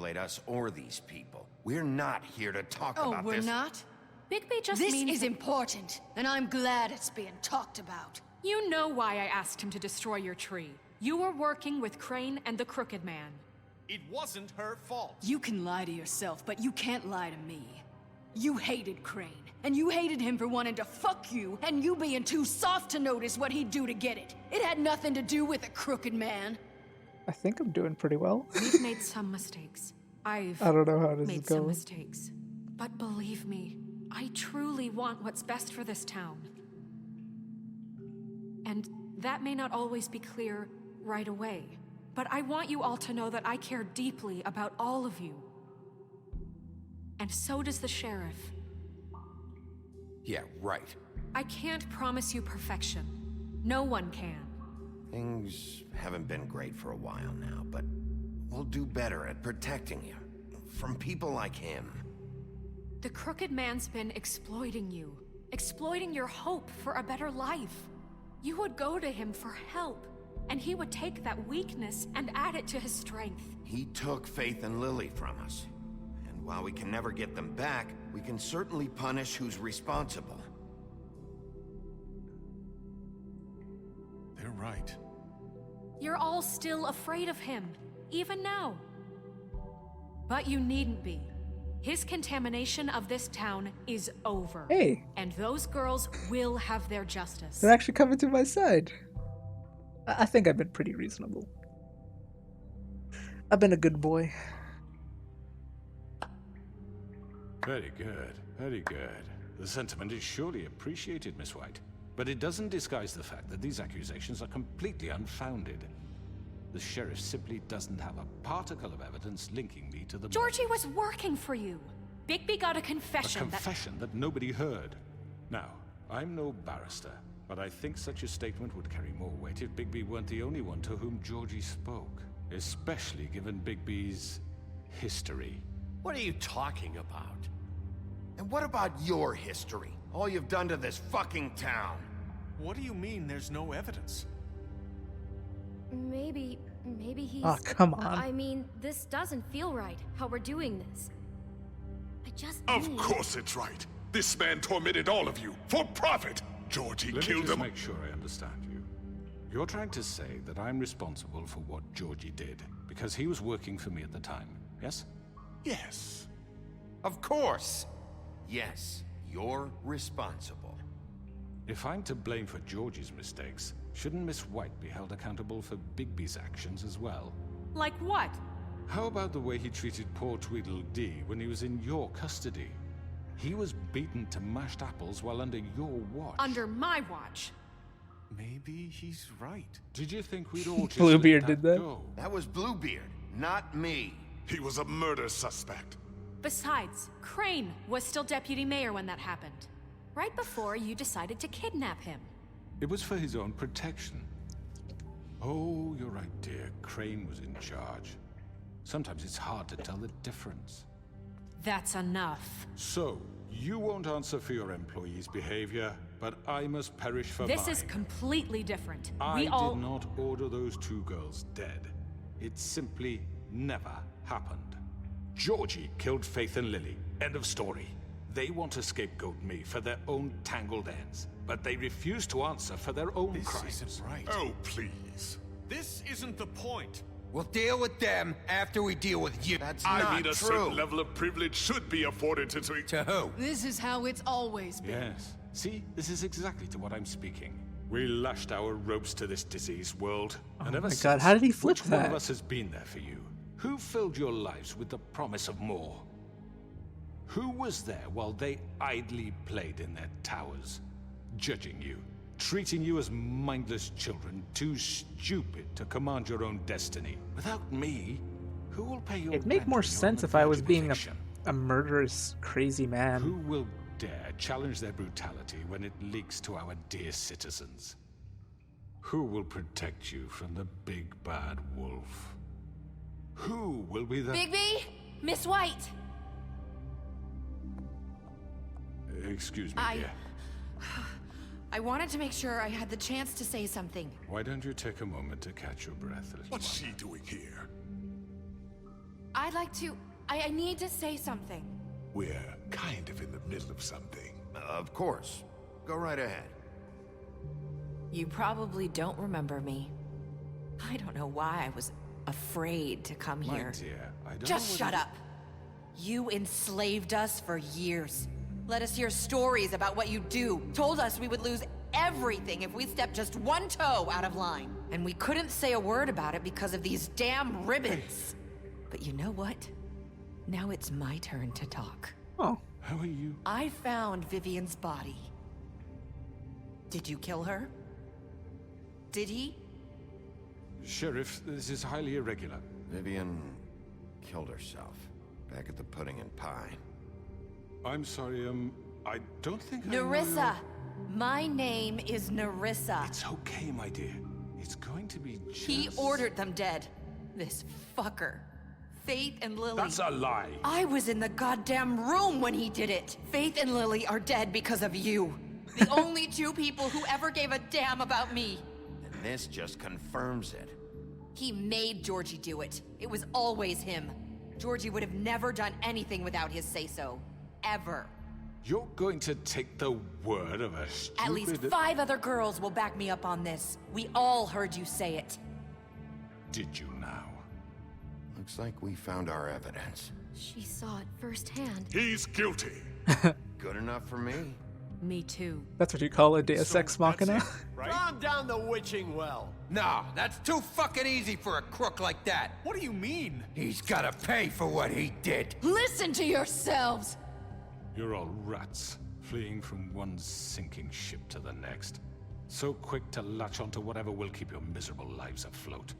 manipulate us or these people. We're not here to talk about this. Oh, we're not? Bigby just This means is important, and I'm glad it's being talked about. You know why I asked him to destroy your tree. You were working with Crane and the Crooked Man. It wasn't her fault. You can lie to yourself, but you can't lie to me. You hated Crane, and you hated him for wanting to fuck you, and you being too soft to notice what he'd do to get it. It had nothing to do with the Crooked Man. I think I'm doing pretty well. We've made some mistakes. I don't know how this is made some going. mistakes. But believe me, I truly want what's best for this town. And that may not always be clear right away. But I want you all to know that I care deeply about all of you. And so does the sheriff. Yeah, right. I can't promise you perfection. No one can. Things haven't been great for a while now, but we'll do better at protecting you. From people like him. The Crooked Man's been exploiting you. Exploiting your hope for a better life. You would go to him for help. And he would take that weakness and add it to his strength. He took Faith and Lily from us. And while we can never get them back, we can certainly punish who's responsible. They're right. You're all still afraid of him, even now. But you needn't be. His contamination of this town is over. Hey, And those girls will have their justice. they're actually coming to my side. I think I've been pretty reasonable. I've been a good boy. Very good, very good. The sentiment is surely appreciated, Miss White. But it doesn't disguise the fact that these accusations are completely unfounded. The sheriff simply doesn't have a particle of evidence linking me to the... Georgie was working for you. Bigby got a A confession confession that nobody heard. Now, I'm no barrister, but I think such a statement would carry more weight if Bigby weren't the only one to whom Georgie spoke. Especially given Bigby's history. What are you talking about? And what about your history? All you've done to this fucking town? What do you mean there's no evidence? Maybe he's... Oh, come on. I mean, this doesn't feel right, how we're doing this. I just Of need... course it's right. This man tormented all of you for profit. Georgie Let me killed just him. make sure I understand you. You're trying to say that I'm responsible for what Georgie did because he was working for me at the time, yes? Yes. Of course! Yes, you're responsible. If I'm to blame for Georgie's mistakes, shouldn't Miss White be held accountable for Bigby's actions as well? Like what? How about the way he treated poor Tweedledee when he was in your custody? He was beaten to mashed apples while under your watch. Under my watch. Maybe he's right. Did you think we'd all just Bluebeard let did that. go? That was Bluebeard, not me. He was a murder suspect. Besides, Crane was still deputy mayor when that happened. Right before you decided to kidnap him. It was for his own protection. Oh, you're right, dear. Crane was in charge. Sometimes it's hard to tell the difference. That's enough. So, you won't answer for your employees' behavior, but I must perish for This mine. is completely different. I We all... did not order those two girls dead. It simply never happened. Georgie killed Faith and Lily. End of story. They want to scapegoat me for their own tangled ends, but they refuse to answer for their own This crimes. isn't right. Oh, please. This isn't the point. We'll deal with them after we deal with you. That's I not mean, a true. certain level of privilege should be afforded to... To who? This is how it's always been. Yes. See, this is exactly to what I'm speaking. We lashed our ropes to this diseased world, and ever my since, God, how did he flip which one that? of us has been there for you? Who filled your lives with the promise of more? Who was there while they idly played in their towers, judging you, treating you as mindless children, too stupid to command your own destiny? Without me, who will pay your It'd make rent more when you're on sense the if I verge was of being eviction? a murderous, crazy man. Who will dare challenge their brutality when it leaks to our dear citizens? Who will protect you from the big bad wolf? Who will be the... Bigby? Miss White! Excuse me, dear. I wanted to make sure I had the chance to say something. Why don't you take a moment to catch your breath, little What's one? she doing here? I'd like to... I need to say something. We're kind of in the middle of something. Of course. Go right ahead. You probably don't remember me. I don't know why I was afraid to come My here. dear, I don't Just know shut what up. You enslaved us for years. Let us hear stories about what you do. Told us we would lose everything if we stepped just one toe out of line. And we couldn't say a word about it because of these damn ribbons. But you know what? Now it's my turn to talk. Oh, How are you? I found Vivian's body. Did you kill her? Did he? Sheriff, this is highly irregular. Vivian killed herself back at the Pudding and Pie. I'm sorry, I don't think I know Nerissa! My name is Nerissa. It's okay, my dear. It's going to be just... He ordered them dead. This fucker. Faith and Lily. That's a lie. I was in the goddamn room when he did it. Faith and Lily are dead because of you. The only two people who ever gave a damn about me. And this just confirms it. He made Georgie do it. It was always him. Georgie would have never done anything without his say-so. Ever. You're going to take the word of a stupid... At least 5 other girls will back me up on this. We all heard you say it. Did you now? Looks like we found our evidence. She saw it firsthand. He's guilty. Good enough for me? Me too. that's what you call a Deus Ex Machina? That's it, right? Calm down the witching well. No, that's too fucking easy for a crook like that. What do you mean? He's gotta pay for what he did. Listen to yourselves! You're all rats, fleeing from one sinking ship to the next. So quick to latch onto whatever will keep your miserable lives afloat.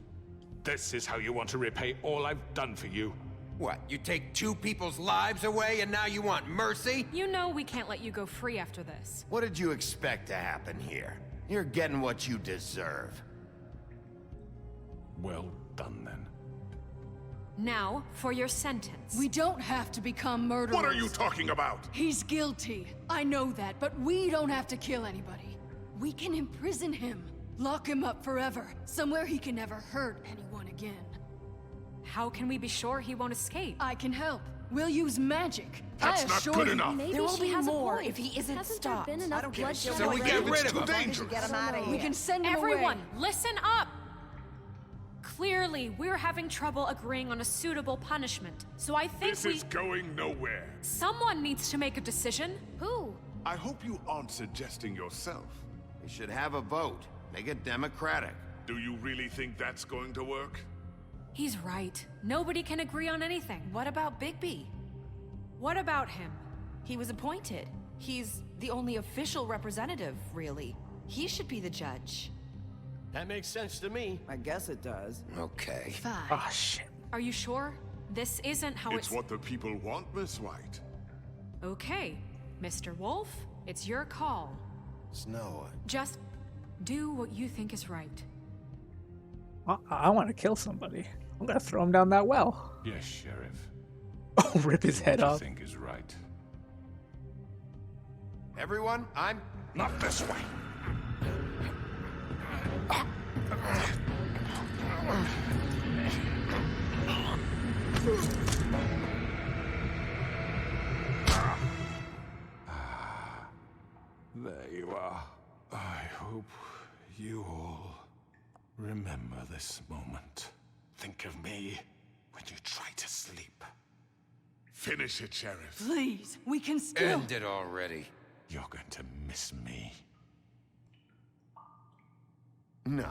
This is how you want to repay all I've done for you? What, you take 2 people's lives away and now you want mercy? You know we can't let you go free after this. What did you expect to happen here? You're getting what you deserve. Well done, then. Now, for your sentence. We don't have to become murderers. What are you talking about? He's guilty. I know that, but we don't have to kill anybody. We can imprison him. Lock him up forever. Somewhere he can never hurt anyone again. How can we be sure he won't escape? I can help. We'll use magic. That's I not assure good you. enough. Maybe There will she be has more a point. if he isn't Hasn't stopped. there been enough bloodshed So we already? get rid of him. Dangerous. Get him out of We here. can send him Everyone, away. listen up! Clearly, we're having trouble agreeing on a suitable punishment. So I think This is going nowhere. someone needs to make a decision. Who? I hope you aren't suggesting yourself. We should have a vote. Make it democratic. Do you really think that's going to work? He's right. Nobody can agree on anything. What about Bigby? What about him? He was appointed. He's the only official representative, really. He should be the judge. That makes sense to me. I guess it does. Okay. Fine. Oh, shit. Are you sure? This isn't how It's what the people want, Miss White. Okay, Mr. Wolf, it's your call. Snow, Just do what you think is right. I want to kill somebody. I'm gonna throw him down that well. Yes, Sheriff. Oh, rip his head What you off. think is right. everyone, I'm... Not this way. There you are. I hope you all remember this moment. Think of me when you try to sleep. Finish it, Sheriff. Please, we can still... End it already. You're going to miss me. No,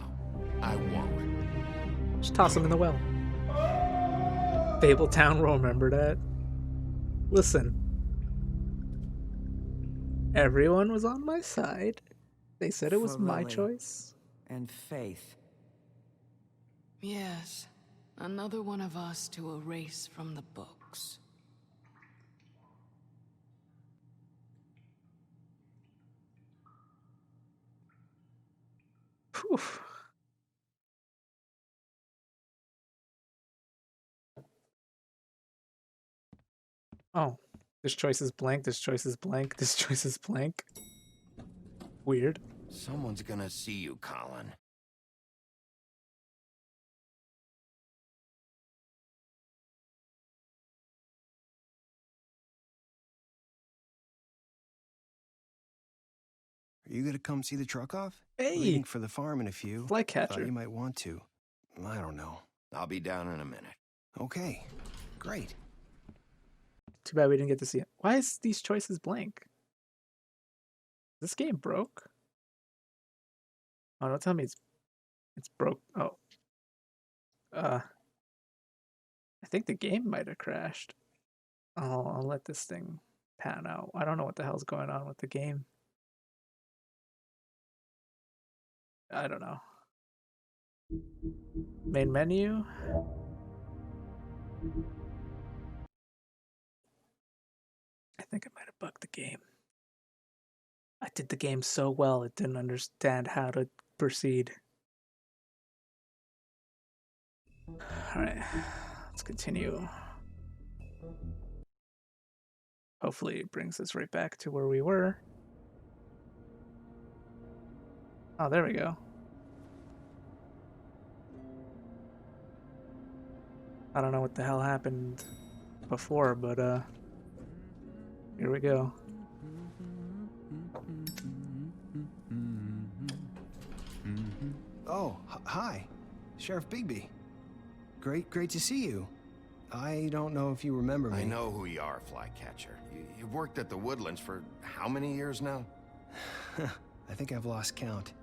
I won't. Just toss him in the well. Fabletown will remember that. Listen. Everyone was on my side. They said it was For my Lily. choice. And Faith. Yes, another one of us to erase from the books. Whew. Oh, this choice is blank, this choice is blank, this choice is blank. Weird. Someone's gonna see you, Colin. Are you gonna come see the truck off? Hey! Leaving for the farm in a few. Flycatcher. Thought you might want to. I don't know. I'll be down in a minute. Okay, great. Too bad we didn't get to see it. Why is these choices blank? This game broke? Oh, don't tell me it's broke. Oh. I think the game might have crashed. Oh, I'll let this thing pan out. I don't know what the hell's going on with the game. I don't know. Main menu. I think I might have bugged the game. I did the game so well it didn't understand how to proceed. Alright, let's continue. Hopefully it brings us right back to where we were. Oh, there we go. I don't know what the hell happened before, but here we go. Oh, hi. Sheriff Bigby. Great to see you. I don't know if you remember me. I know who you are, Flycatcher. You've worked at the Woodlands for how many years now? I think I've lost count.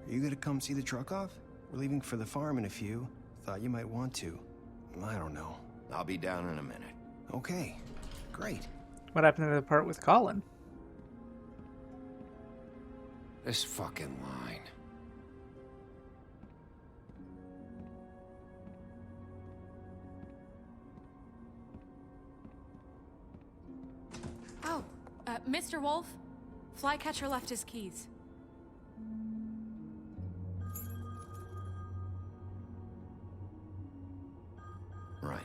Are you gonna come see the truck off? We're leaving for the farm in a few. Thought you might want to. I don't know. I'll be down in a minute. Okay, great. What happened to the part with Colin? This fucking line. Oh, Mr. Wolf, Flycatcher left his keys. Right.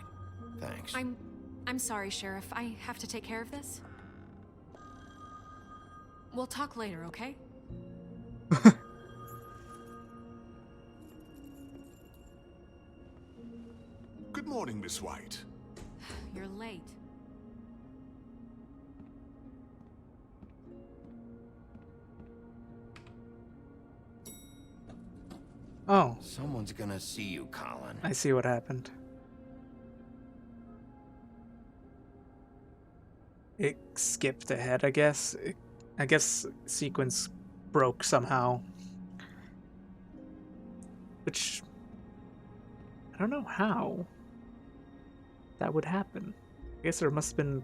Thanks. I'm sorry, Sheriff. I have to take care of this. We'll talk later, okay? Good morning, Miss White. You're late. Oh. Someone's gonna see you, Colin. I see what happened. It skipped ahead, I guess. I guess sequence broke somehow. Which, I don't know how that would happen. I guess there must have been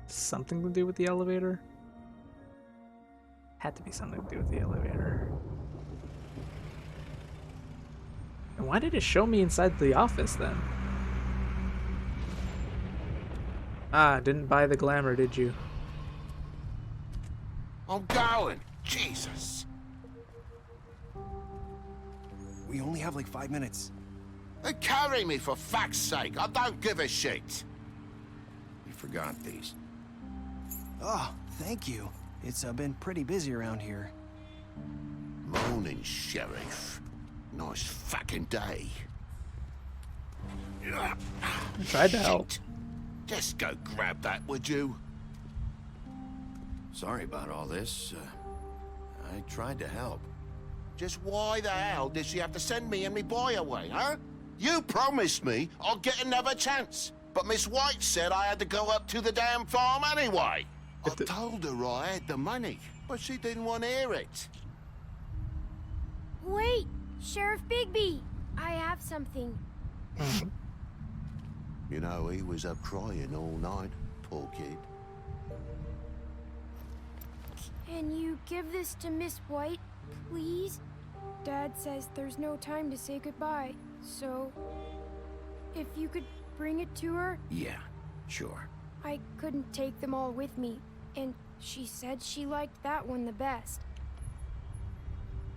something to do with the elevator. Had to be something to do with the elevator. And why did it show me inside the office then? Ah, didn't buy the glamour, did you? I'm going. Jesus. We only have like 5 minutes. They carry me for fuck's sake. I don't give a shit. You forgot these. Oh, thank you. It's been pretty busy around here. Morning, Sheriff. Nice fucking day. I tried to help. Just go grab that, would you? Sorry about all this. I tried to help. Just why the hell did she have to send me and me boy away, huh? You promised me I'd get another chance. But Miss White said I had to go up to the damn farm anyway. I told her I had the money, but she didn't want to hear it. Wait, Sheriff Bigby, I have something. You know, he was up crying all night, poor kid. Can you give this to Miss White, please? Dad says there's no time to say goodbye, so if you could bring it to her? Yeah, sure. I couldn't take them all with me, and she said she liked that one the best.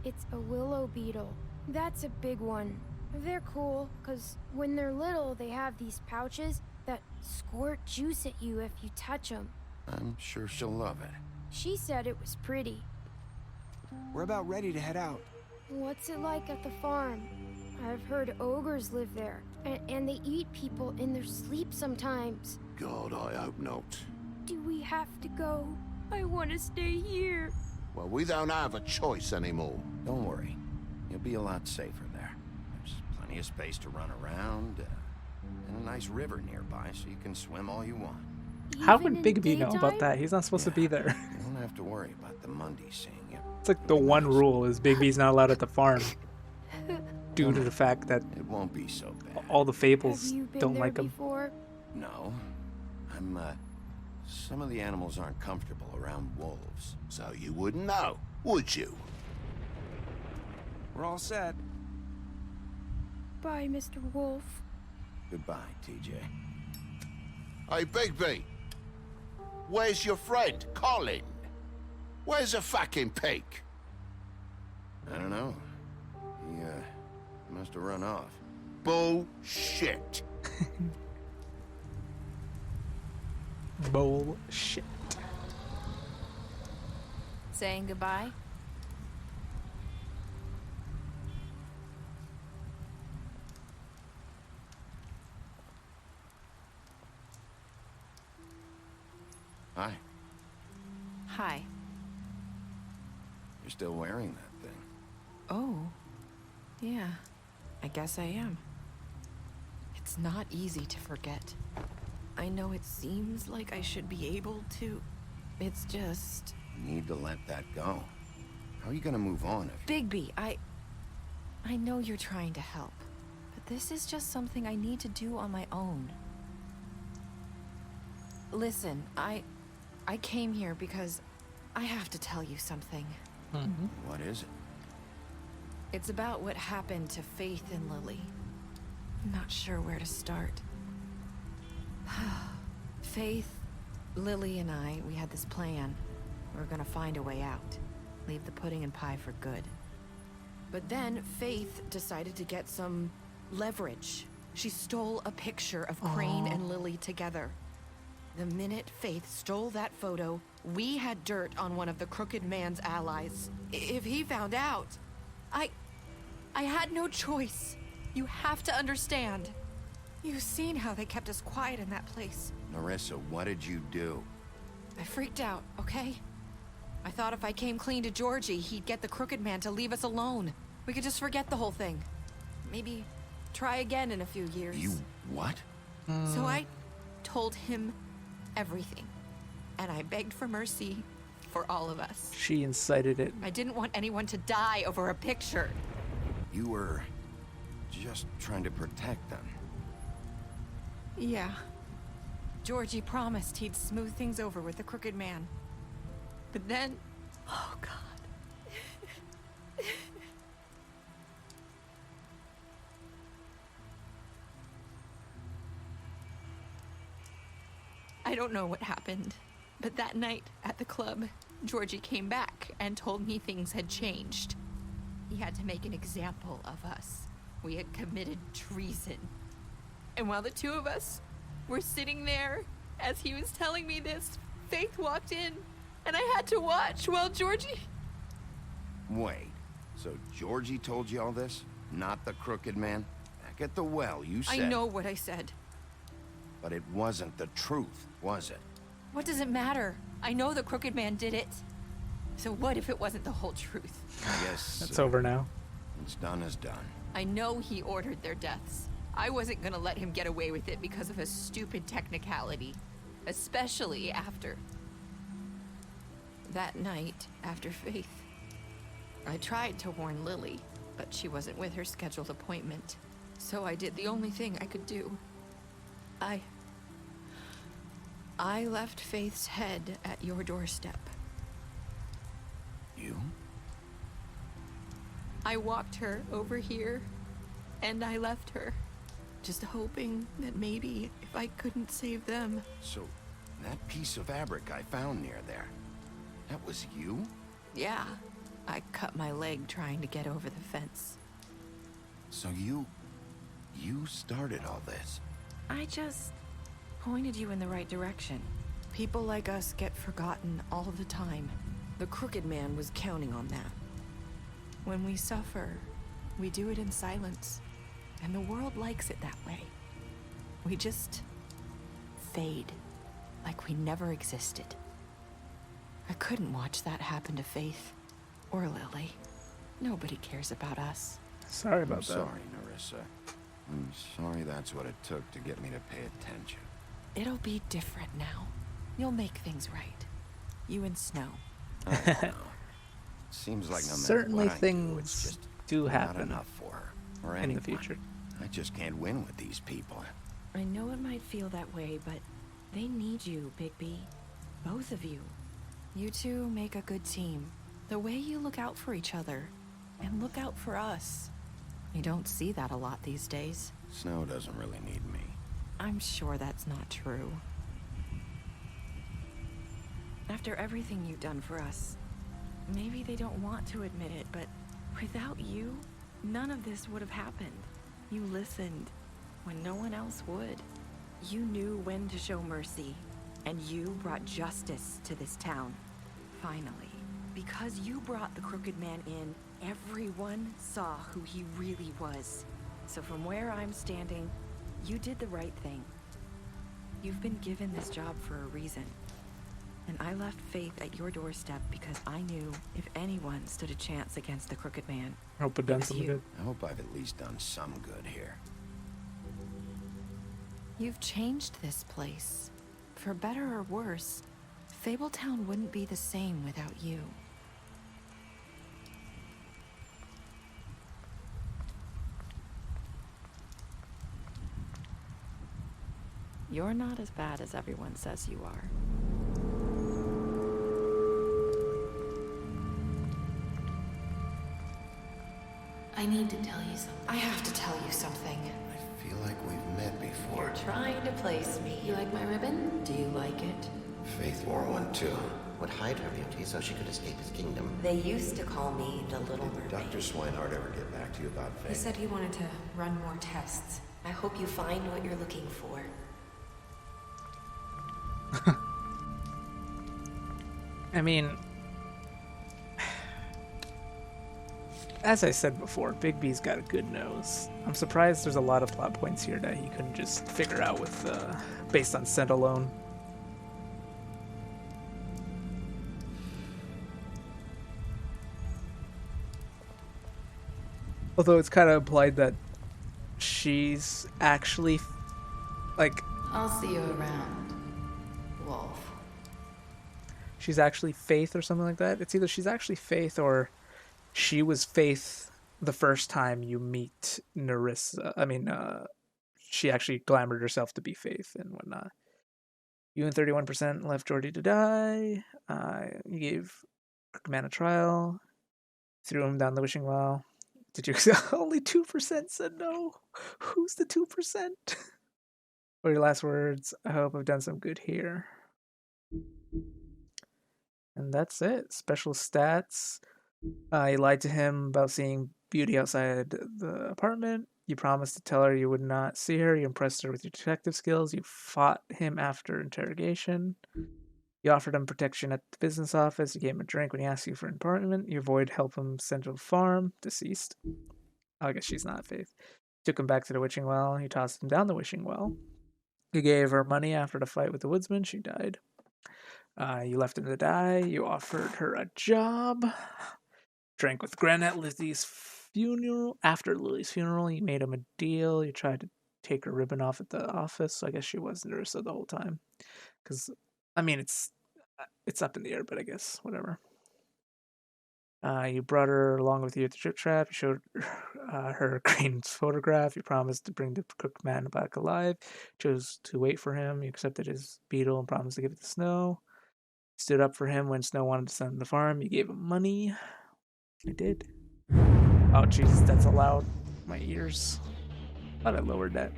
It's a willow beetle. That's a big one. They're cool, because when they're little, they have these pouches that squirt juice at you if you touch them. I'm sure she'll love it. She said it was pretty. We're about ready to head out. What's it like at the farm? I've heard ogres live there, and they eat people in their sleep sometimes. God, I hope not. Do we have to go? I want to stay here. Well, we don't have a choice anymore. Don't worry. You'll be a lot safer there. There's plenty of space to run around, and a nice river nearby so you can swim all you want. How would Bigby know about that? He's not supposed to be there. You don't have to worry about the Mundies seeing you. It's like the one rule is Bigby's not allowed at the farm. Due to the fact that it won't be so bad. All the fables Have you been don't there like him. before? No. Some of the animals aren't comfortable around wolves. So you wouldn't know, would you? We're all set. Bye, Mr. Wolf. Goodbye, TJ. Hey, Bigby. Where's your friend, Colin? Where's the fucking pig? I don't know. He, must have run off. Bullshit. Bullshit. Saying goodbye? Hi. Hi. You're still wearing that thing. Oh. Yeah. I guess I am. It's not easy to forget. I know it seems like I should be able to. It's just... You need to let that go. How are you gonna move on if... Bigby, I know you're trying to help, but this is just something I need to do on my own. Listen, I came here because I have to tell you something. What is it? It's about what happened to Faith and Lily. I'm not sure where to start. Faith, Lily, and I, we had this plan. We were gonna find a way out. Leave the pudding and pie for good. But then Faith decided to get some leverage. She stole a picture of Crane and Lily together. The minute Faith stole that photo, we had dirt on one of the Crooked Man's allies. If he found out, I had no choice. You have to understand. You've seen how they kept us quiet in that place. Narissa, what did you do? I freaked out, okay? I thought if I came clean to Georgie, he'd get the Crooked Man to leave us alone. We could just forget the whole thing. Maybe try again in a few years. You what? So I told him everything. And I begged for mercy for all of us. She incited it. I didn't want anyone to die over a picture. You were just trying to protect them. Yeah. Georgie promised he'd smooth things over with the Crooked Man. But then... Oh, God. I don't know what happened, but that night at the club, Georgie came back and told me things had changed. He had to make an example of us. We had committed treason. And while the two of us were sitting there, as he was telling me this, Faith walked in, and I had to watch while Georgie... Wait, so Georgie told you all this? Not the Crooked Man? Back at the well, you said... I know what I said. But it wasn't the truth, was it? What does it matter? I know the Crooked Man did it. So what if it wasn't the whole truth? I guess... It's over now. What's done is done. I know he ordered their deaths. I wasn't gonna let him get away with it because of a stupid technicality. Especially after... that night, after Faith. I tried to warn Lily, but she wasn't with her scheduled appointment. So I did the only thing I could do. I left Faith's head at your doorstep. You? I walked her over here, and I left her. Just hoping that maybe if I couldn't save them. So, that piece of fabric I found near there, that was you? Yeah, I cut my leg trying to get over the fence. So you started all this? I just pointed you in the right direction. People like us get forgotten all the time. The Crooked Man was counting on that. When we suffer, we do it in silence. And the world likes it that way. We just fade, like we never existed. I couldn't watch that happen to Faith. Or Lily. Nobody cares about us. Sorry about I'm that. sorry, Nerissa. I'm sorry that's what it took to get me to pay attention. It'll be different now. You'll make things right. You and Snow. I don't know. Seems like no matter Certainly what I do, it's just do not happen enough for her or in anyone. the future. I just can't win with these people. I know it might feel that way, but they need you, Bigby. Both of you. You two make a good team. The way you look out for each other, and look out for us. You don't see that a lot these days. Snow doesn't really need me. I'm sure that's not true. After everything you've done for us, maybe they don't want to admit it, but without you, none of this would have happened. You listened when no one else would. You knew when to show mercy, and you brought justice to this town. Finally. Because you brought the Crooked Man in, everyone saw who he really was. So from where I'm standing, you did the right thing. You've been given this job for a reason. And I left Faith at your doorstep because I knew if anyone stood a chance against the Crooked Man, I hope I've done it was something you. good. I hope I've at least done some good here. You've changed this place. For better or worse, Fabletown wouldn't be the same without you. You're not as bad as everyone says you are. I need to tell you something. I have to tell you something. I feel like we've met before. You're trying to place me. You like my ribbon? Do you like it? Faith wore one too. Would hide her beauty so she could escape his kingdom. They used to call me the Little Did Mermaid. Dr. Swinehart ever get back to you about Faith? He said he wanted to run more tests. I hope you find what you're looking for. I mean, as I said before, Bigby's got a good nose. I'm surprised there's a lot of plot points here that he couldn't just figure out with based on scent alone. Although it's kind of implied that she's actually like I'll see you around, Wolf. she's actually Faith or something like that. It's either she's actually Faith or she was Faith the first time you meet Nerissa. I mean, she actually glamored herself to be Faith and whatnot. You and 31% left Jordy to die. You gave Command a trial. Threw him down the wishing well. Did you? Only 2% said no. Who's the 2%? What are your last words? I hope I've done some good here. And that's it. Special stats. You lied to him about seeing beauty outside the apartment. You promised to tell her you would not see her. You impressed her with your detective skills. You fought him after interrogation. You offered him protection at the business office. You gave him a drink when he asked you for an apartment. You avoided help him sent to a farm. Deceased. I guess she's not Faith. Took him back to the witching well. You tossed him down the wishing well. You gave her money after the fight with the woodsman. She died. You left him to die. You offered her a job. Drank with Gren at Lizzie's funeral. After Lily's funeral, you made him a deal. You tried to take her ribbon off at the office. So I guess she was Nerissa the whole time. Because, I mean, it's up in the air, but I guess, whatever. You brought her along with you at the trip trap. You showed her Green's photograph. You promised to bring the cooked man back alive. Chose to wait for him. You accepted his beetle and promised to give it to Snow. Stood up for him when Snow wanted to send him to the farm. You gave him money. I did. Oh, Jesus, that's loud. My ears. Thought I lowered that.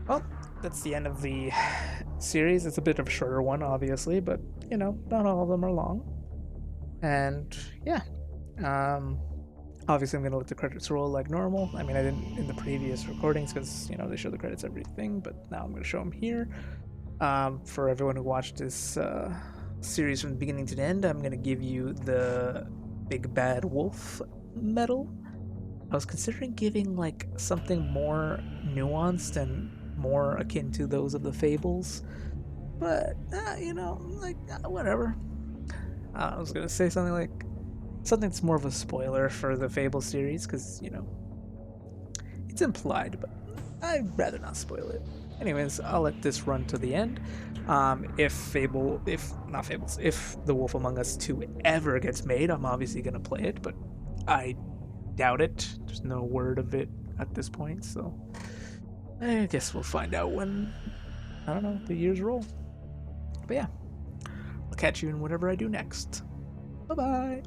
Well, that's the end of the series. It's a bit of a shorter one, obviously, but, you know, not all of them are long. And, yeah. Obviously, I'm going to let the credits roll like normal. I mean, I didn't in the previous recordings because, you know, they show the credits everything, but now I'm going to show them here. For everyone who watched this series from the beginning to the end, I'm going to give you the Big Bad Wolf medal. I was considering giving like something more nuanced and more akin to those of the Fables, but you know, like whatever. I was gonna say something like something that's more of a spoiler for the Fable series, because you know it's implied, but I'd rather not spoil it. Anyways, I'll let this run to the end. If The Wolf Among Us 2 ever gets made, I'm obviously gonna play it, but I doubt it. There's no word of it at this point, so I guess we'll find out when, I don't know, the years roll. But yeah, I'll catch you in whatever I do next. Bye-bye.